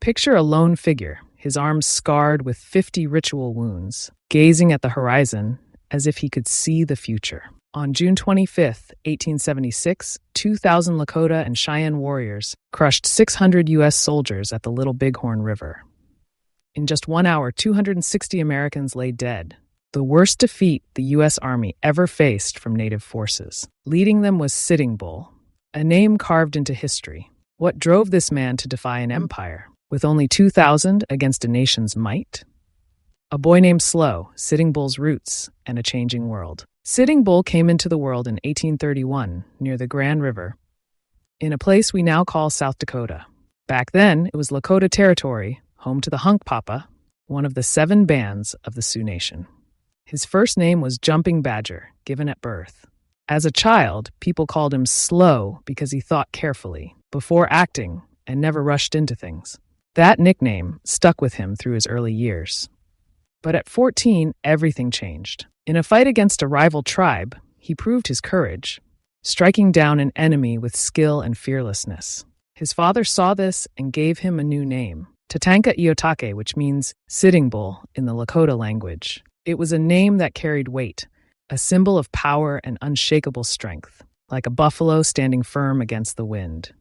Picture a lone figure, his arms scarred with 50 ritual wounds, gazing at the horizon as if he could see the future. On June 25, 1876, 2,000 Lakota and Cheyenne warriors crushed 600 U.S. soldiers at the Little Bighorn River. In just 1 hour, 260 Americans lay dead, the worst defeat the U.S. Army ever faced from Native forces. Leading them was Sitting Bull, a name carved into history. What drove this man to defy an empire, with only 2,000 against a nation's might? A boy named Slow, Sitting Bull's roots, and a changing world. Sitting Bull came into the world in 1831, near the Grand River, in a place we now call South Dakota. Back then, it was Lakota territory, home to the Hunkpapa, one of the 7 bands of the Sioux Nation. His first name was Jumping Badger, given at birth. As a child, people called him Slow because he thought carefully, before acting, and never rushed into things. That nickname stuck with him through his early years. But at 14, everything changed. In a fight against a rival tribe, he proved his courage, striking down an enemy with skill and fearlessness. His father saw this and gave him a new name, Tatanka Iotake, which means Sitting Bull in the Lakota language. It was a name that carried weight, a symbol of power and unshakable strength, like a buffalo standing firm against the wind.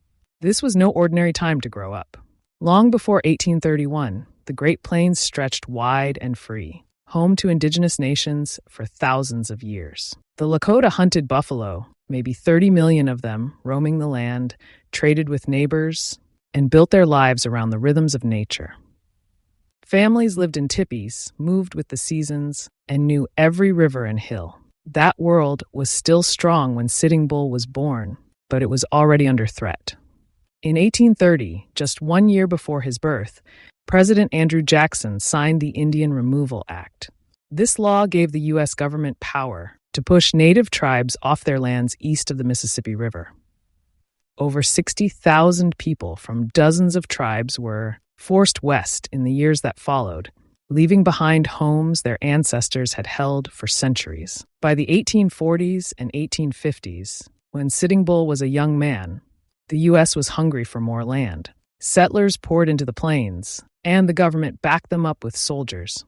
This was no ordinary time to grow up. Long before 1831, the Great Plains stretched wide and free, home to indigenous nations for thousands of years. The Lakota hunted buffalo, maybe 30 million of them, roaming the land, traded with neighbors, and built their lives around the rhythms of nature. Families lived in teepees, moved with the seasons, and knew every river and hill. That world was still strong when Sitting Bull was born, but it was already under threat. In 1830, just 1 year before his birth, President Andrew Jackson signed the Indian Removal Act. This law gave the U.S. government power to push Native tribes off their lands east of the Mississippi River. Over 60,000 people from dozens of tribes were forced west in the years that followed, leaving behind homes their ancestors had held for centuries. By the 1840s and 1850s, when Sitting Bull was a young man, the U.S. was hungry for more land. Settlers poured into the plains, and the government backed them up with soldiers.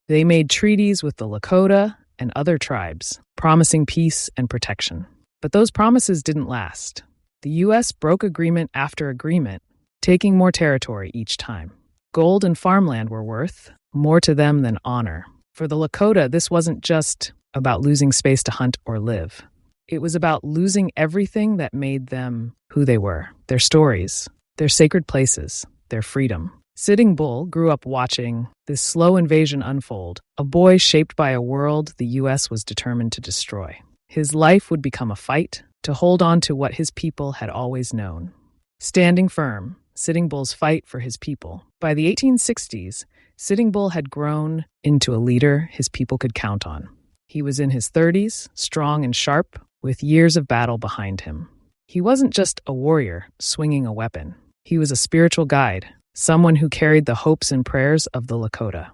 They made treaties with the Lakota and other tribes, promising peace and protection. But those promises didn't last. The U.S. broke agreement after agreement, taking more territory each time. Gold and farmland were worth more to them than honor. For the Lakota, this wasn't just about losing space to hunt or live. It was about losing everything that made them who they were, their stories, their sacred places, their freedom. Sitting Bull grew up watching this slow invasion unfold, a boy shaped by a world the U.S. was determined to destroy. His life would become a fight to hold on to what his people had always known. Standing firm, Sitting Bull's fight for his people. By the 1860s, Sitting Bull had grown into a leader his people could count on. He was in his 30s, strong and sharp, with years of battle behind him. He wasn't just a warrior swinging a weapon. He was a spiritual guide, someone who carried the hopes and prayers of the Lakota.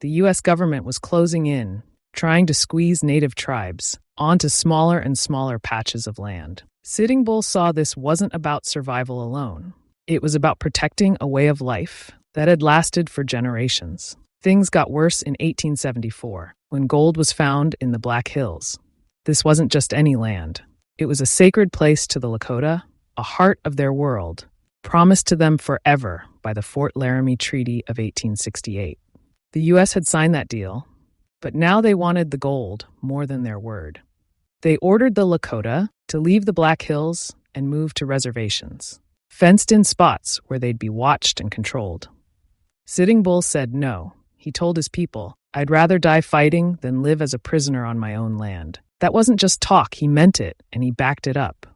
The U.S. government was closing in, trying to squeeze Native tribes onto smaller and smaller patches of land. Sitting Bull saw this wasn't about survival alone. It was about protecting a way of life that had lasted for generations. Things got worse in 1874, when gold was found in the Black Hills. This wasn't just any land. It was a sacred place to the Lakota, a heart of their world, promised to them forever by the Fort Laramie Treaty of 1868. The U.S. had signed that deal, but now they wanted the gold more than their word. They ordered the Lakota to leave the Black Hills and move to reservations, fenced-in spots where they'd be watched and controlled. Sitting Bull said no. He told his people, "I'd rather die fighting than live as a prisoner on my own land." That wasn't just talk, he meant it, and he backed it up.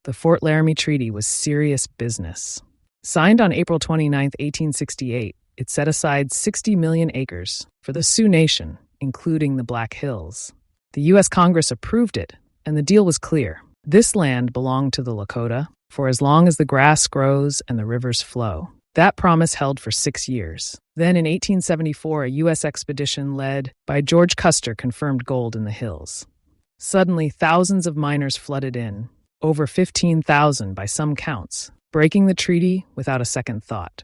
The Fort Laramie Treaty was serious business. Signed on April 29, 1868, it set aside 60 million acres for the Sioux Nation, including the Black Hills. The U.S. Congress approved it, and the deal was clear. This land belonged to the Lakota for as long as the grass grows and the rivers flow. That promise held for 6 years. Then in 1874, a U.S. expedition led by George Custer confirmed gold in the hills. Suddenly, thousands of miners flooded in, over 15,000 by some counts, breaking the treaty without a second thought.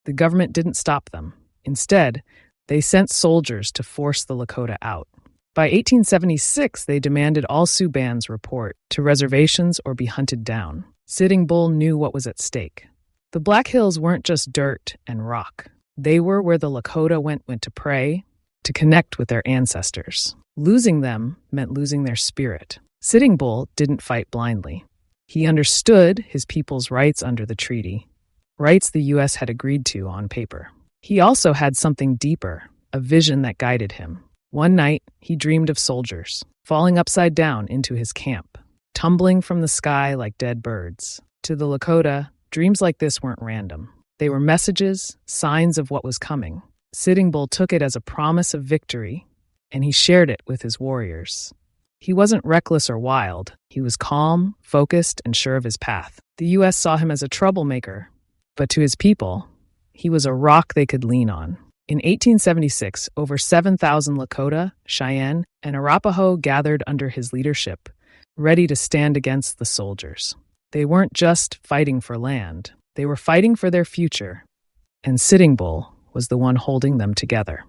The government didn't stop them. Instead, they sent soldiers to force the Lakota out. By 1876, they demanded all Sioux bands report to reservations or be hunted down. Sitting Bull knew what was at stake. The Black Hills weren't just dirt and rock. They were where the Lakota went to pray, to connect with their ancestors. Losing them meant losing their spirit. Sitting Bull didn't fight blindly. He understood his people's rights under the treaty, rights the U.S. had agreed to on paper. He also had something deeper, a vision that guided him. One night, he dreamed of soldiers, falling upside down into his camp, tumbling from the sky like dead birds. To the Lakota, dreams like this weren't random. They were messages, signs of what was coming. Sitting Bull took it as a promise of victory, and he shared it with his warriors. He wasn't reckless or wild. He was calm, focused, and sure of his path. The U.S. saw him as a troublemaker, but to his people, he was a rock they could lean on. In 1876, over 7,000 Lakota, Cheyenne, and Arapaho gathered under his leadership, ready to stand against the soldiers. They weren't just fighting for land. They were fighting for their future, and Sitting Bull was the one holding them together.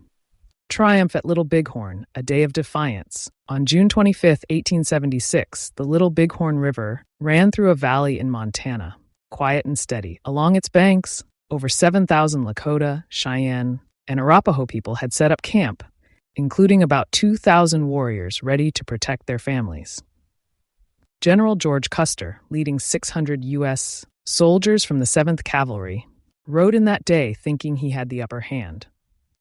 Triumph at Little Bighorn, a day of defiance. On June 25, 1876, the Little Bighorn River ran through a valley in Montana, quiet and steady. Along its banks, over 7,000 Lakota, Cheyenne, and Arapaho people had set up camp, including about 2,000 warriors ready to protect their families. General George Custer, leading 600 U.S. soldiers from the 7th Cavalry, rode in that day thinking he had the upper hand.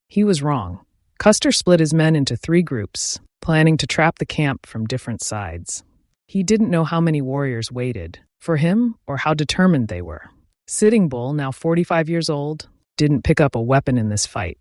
He was wrong. Custer split his men into 3 groups, planning to trap the camp from different sides. He didn't know how many warriors waited for him or how determined they were. Sitting Bull, now 45 years old, didn't pick up a weapon in this fight.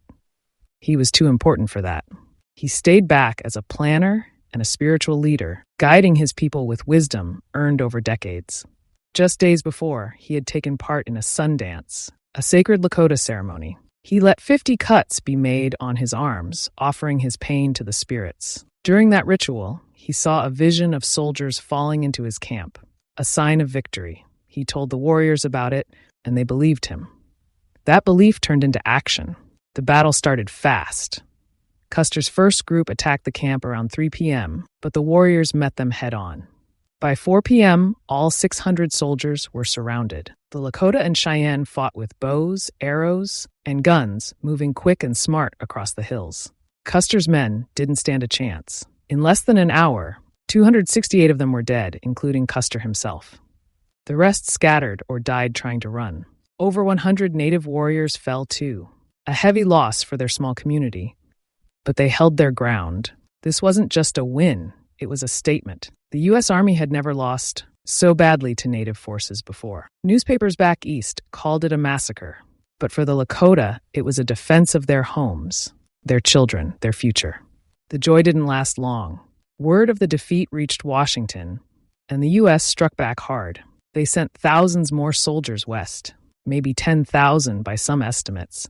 He was too important for that. He stayed back as a planner and a spiritual leader, guiding his people with wisdom earned over decades. Just days before, he had taken part in a sun dance, a sacred Lakota ceremony. He let 50 cuts be made on his arms, offering his pain to the spirits. During that ritual, he saw a vision of soldiers falling into his camp, a sign of victory. He told the warriors about it, and they believed him. That belief turned into action. The battle started fast. Custer's first group attacked the camp around 3 p.m., but the warriors met them head-on. By 4 p.m., all 600 soldiers were surrounded. The Lakota and Cheyenne fought with bows, arrows, and guns, moving quick and smart across the hills. Custer's men didn't stand a chance. In less than an hour, 268 of them were dead, including Custer himself. The rest scattered or died trying to run. Over 100 native warriors fell too, a heavy loss for their small community. But they held their ground. This wasn't just a win, it was a statement. The U.S. Army had never lost so badly to native forces before. Newspapers back east called it a massacre, but for the Lakota, it was a defense of their homes, their children, their future. The joy didn't last long. Word of the defeat reached Washington, and the U.S. struck back hard. They sent thousands more soldiers west, maybe 10,000 by some estimates,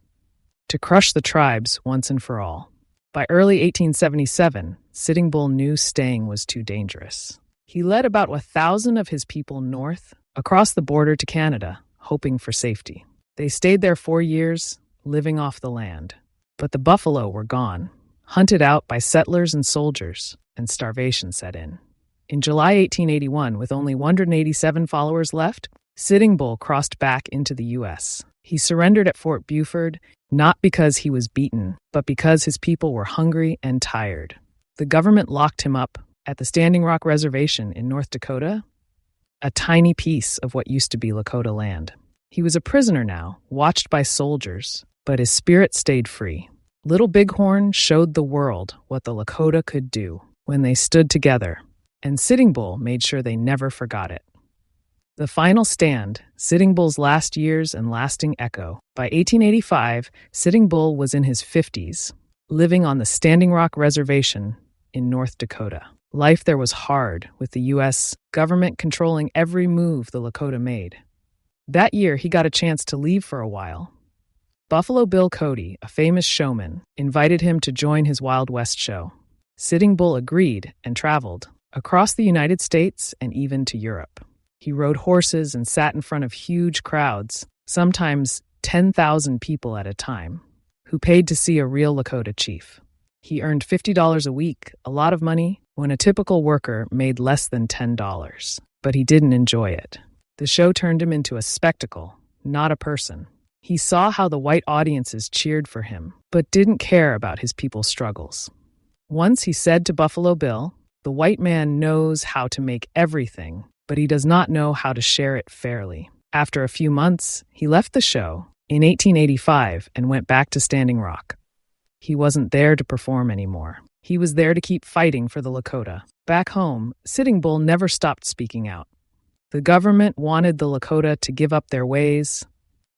to crush the tribes once and for all. By early 1877, Sitting Bull knew staying was too dangerous. He led about 1,000 of his people north, across the border to Canada, hoping for safety. They stayed there 4 years, living off the land. But the buffalo were gone, hunted out by settlers and soldiers, and starvation set in. In July 1881, with only 187 followers left, Sitting Bull crossed back into the U.S. He surrendered at Fort Buford, not because he was beaten, but because his people were hungry and tired. The government locked him up at the Standing Rock Reservation in North Dakota, a tiny piece of what used to be Lakota land. He was a prisoner now, watched by soldiers, but his spirit stayed free. Little Bighorn showed the world what the Lakota could do when they stood together, and Sitting Bull made sure they never forgot it. The final stand, Sitting Bull's last years and lasting echo. By 1885, Sitting Bull was in his 50s, living on the Standing Rock Reservation in North Dakota. Life there was hard, with the U.S. government controlling every move the Lakota made. That year, he got a chance to leave for a while. Buffalo Bill Cody, a famous showman, invited him to join his Wild West show. Sitting Bull agreed and traveled across the United States and even to Europe. He rode horses and sat in front of huge crowds, sometimes 10,000 people at a time, who paid to see a real Lakota chief. He earned $50 a week, a lot of money, when a typical worker made less than $10, but he didn't enjoy it. The show turned him into a spectacle, not a person. He saw how the white audiences cheered for him, but didn't care about his people's struggles. Once he said to Buffalo Bill, "The white man knows how to make everything, but he does not know how to share it fairly." After a few months, he left the show in 1885 and went back to Standing Rock. He wasn't there to perform anymore. He was there to keep fighting for the Lakota. Back home, Sitting Bull never stopped speaking out. The government wanted the Lakota to give up their ways,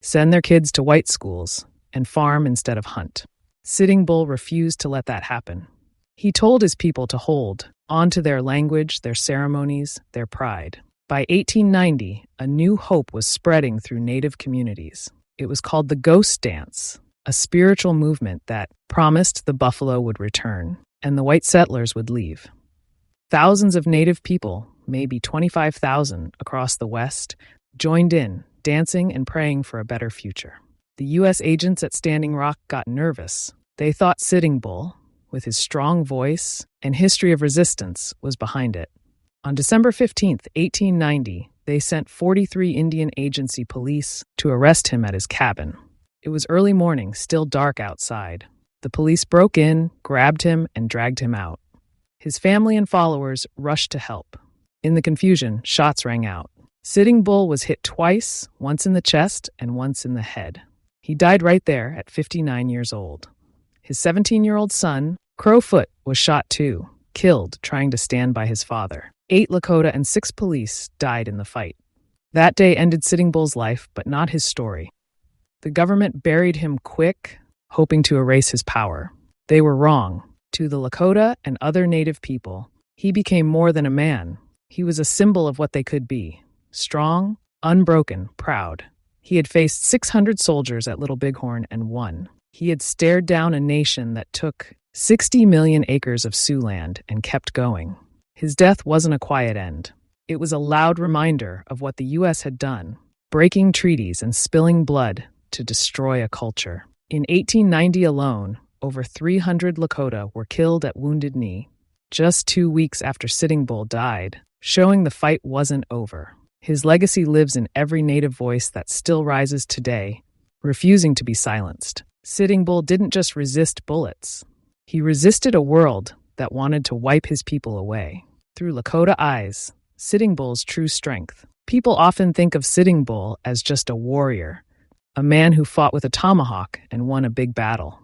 send their kids to white schools, and farm instead of hunt. Sitting Bull refused to let that happen. He told his people to hold on to their language, their ceremonies, their pride. By 1890, a new hope was spreading through Native communities. It was called the Ghost Dance, a spiritual movement that promised the buffalo would return and the white settlers would leave. Thousands of Native people, maybe 25,000 across the West, joined in, dancing and praying for a better future. The U.S. agents at Standing Rock got nervous. They thought Sitting Bull, with his strong voice and history of resistance, was behind it. On December 15, 1890, they sent 43 Indian Agency police to arrest him at his cabin. It was early morning, still dark outside. The police broke in, grabbed him, and dragged him out. His family and followers rushed to help. In the confusion, shots rang out. Sitting Bull was hit twice, once in the chest and once in the head. He died right there at 59 years old. His 17-year-old son, Crowfoot, was shot too, killed trying to stand by his father. 8 Lakota and 6 police died in the fight. That day ended Sitting Bull's life, but not his story. The government buried him quick, hoping to erase his power. They were wrong. To the Lakota and other Native people, he became more than a man. He was a symbol of what they could be: strong, unbroken, proud. He had faced 600 soldiers at Little Bighorn and won. He had stared down a nation that took 60 million acres of Sioux land and kept going. His death wasn't a quiet end. It was a loud reminder of what the U.S. had done, breaking treaties and spilling blood to destroy a culture. In 1890 alone, over 300 Lakota were killed at Wounded Knee, just 2 weeks after Sitting Bull died, showing the fight wasn't over. His legacy lives in every Native voice that still rises today, refusing to be silenced. Sitting Bull didn't just resist bullets. He resisted a world that wanted to wipe his people away. Through Lakota eyes, Sitting Bull's true strength. People often think of Sitting Bull as just a warrior, a man who fought with a tomahawk and won a big battle.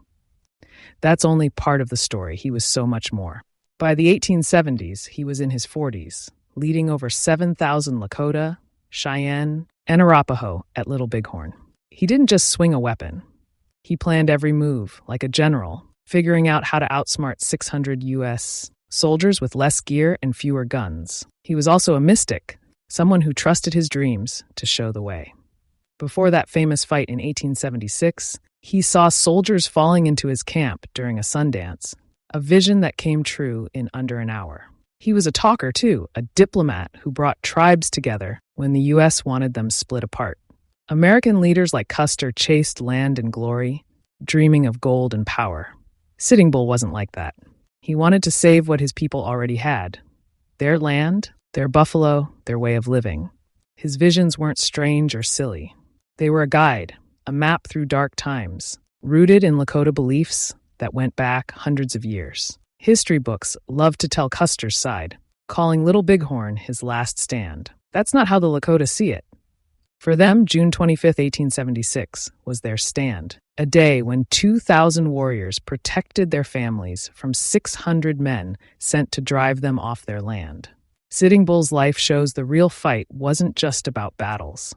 That's only part of the story. He was so much more. By the 1870s, he was in his 40s, leading over 7,000 Lakota, Cheyenne, and Arapaho at Little Bighorn. He didn't just swing a weapon. He planned every move, like a general, figuring out how to outsmart 600 U.S. soldiers with less gear and fewer guns. He was also a mystic, someone who trusted his dreams to show the way. Before that famous fight in 1876, he saw soldiers falling into his camp during a Sundance, a vision that came true in under an hour. He was a talker, too, a diplomat who brought tribes together when the U.S. wanted them split apart. American leaders like Custer chased land and glory, dreaming of gold and power. Sitting Bull wasn't like that. He wanted to save what his people already had: their land, their buffalo, their way of living. His visions weren't strange or silly. They were a guide, a map through dark times, rooted in Lakota beliefs that went back hundreds of years. History books love to tell Custer's side, calling Little Bighorn his last stand. That's not how the Lakota see it. For them, June 25, 1876, was their stand, a day when 2,000 warriors protected their families from 600 men sent to drive them off their land. Sitting Bull's life shows the real fight wasn't just about battles.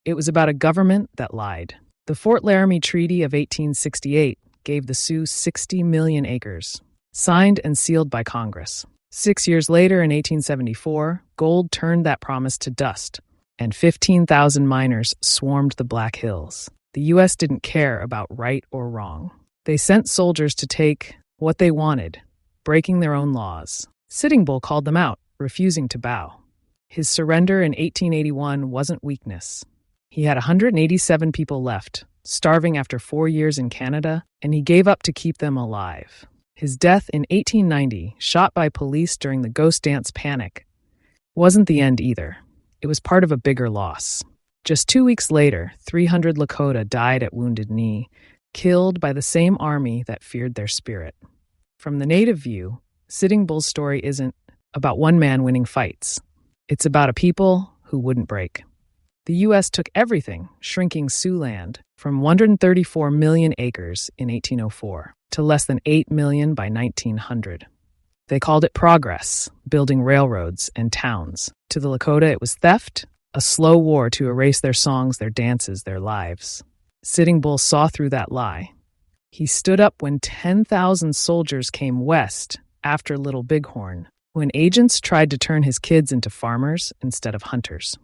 It was about a government that lied. The Fort Laramie Treaty of 1868 gave the Sioux 60 million acres, signed and sealed by Congress. 6 years later, in 1874, gold turned that promise to dust, and 15,000 miners swarmed the Black Hills. The U.S. didn't care about right or wrong. They sent soldiers to take what they wanted, breaking their own laws. Sitting Bull called them out, refusing to bow. His surrender in 1881 wasn't weakness. He had 187 people left, starving after 4 years in Canada, and he gave up to keep them alive. His death in 1890, shot by police during the Ghost Dance panic, wasn't the end either. It was part of a bigger loss. Just 2 weeks later, 300 Lakota died at Wounded Knee, killed by the same army that feared their spirit. From the native view, Sitting Bull's story isn't about one man winning fights. It's about a people who wouldn't break. The U.S. took everything, shrinking Sioux land from 134 million acres in 1804 to less than 8 million by 1900. They called it progress, building railroads and towns. To the Lakota, it was theft, a slow war to erase their songs, their dances, their lives. Sitting Bull saw through that lie. He stood up when 10,000 soldiers came west after Little Bighorn, when agents tried to turn his kids into farmers instead of hunters.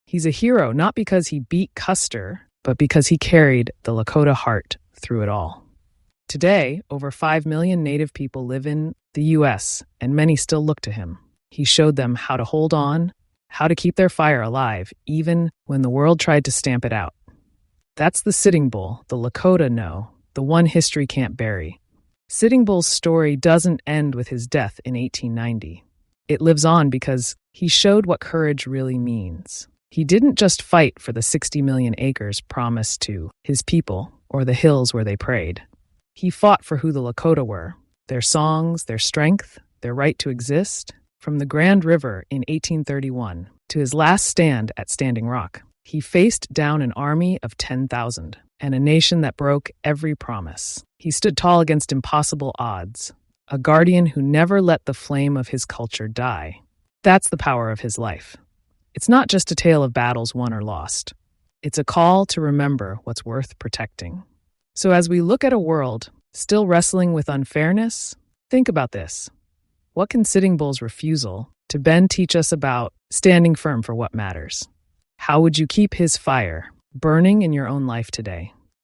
He's a hero not because he beat Custer, but because he carried the Lakota heart through it all. Today, over 5 million Native people live in the U.S., and many still look to him. He showed them how to hold on, how to keep their fire alive, even when the world tried to stamp it out. That's the Sitting Bull, the Lakota know, the one history can't bury. Sitting Bull's story doesn't end with his death in 1890. It lives on because he showed what courage really means. He didn't just fight for the 60 million acres promised to his people or the hills where they prayed. He fought for who the Lakota were, their songs, their strength, their right to exist. From the Grand River in 1831 to his last stand at Standing Rock, he faced down an army of 10,000 and a nation that broke every promise. He stood tall against impossible odds, a guardian who never let the flame of his culture die. That's the power of his life. It's not just a tale of battles won or lost. It's a call to remember what's worth protecting. So as we look at a world still wrestling with unfairness, think about this. What can Sitting Bull's refusal to bend teach us about standing firm for what matters? How would you keep his fire burning in your own life today?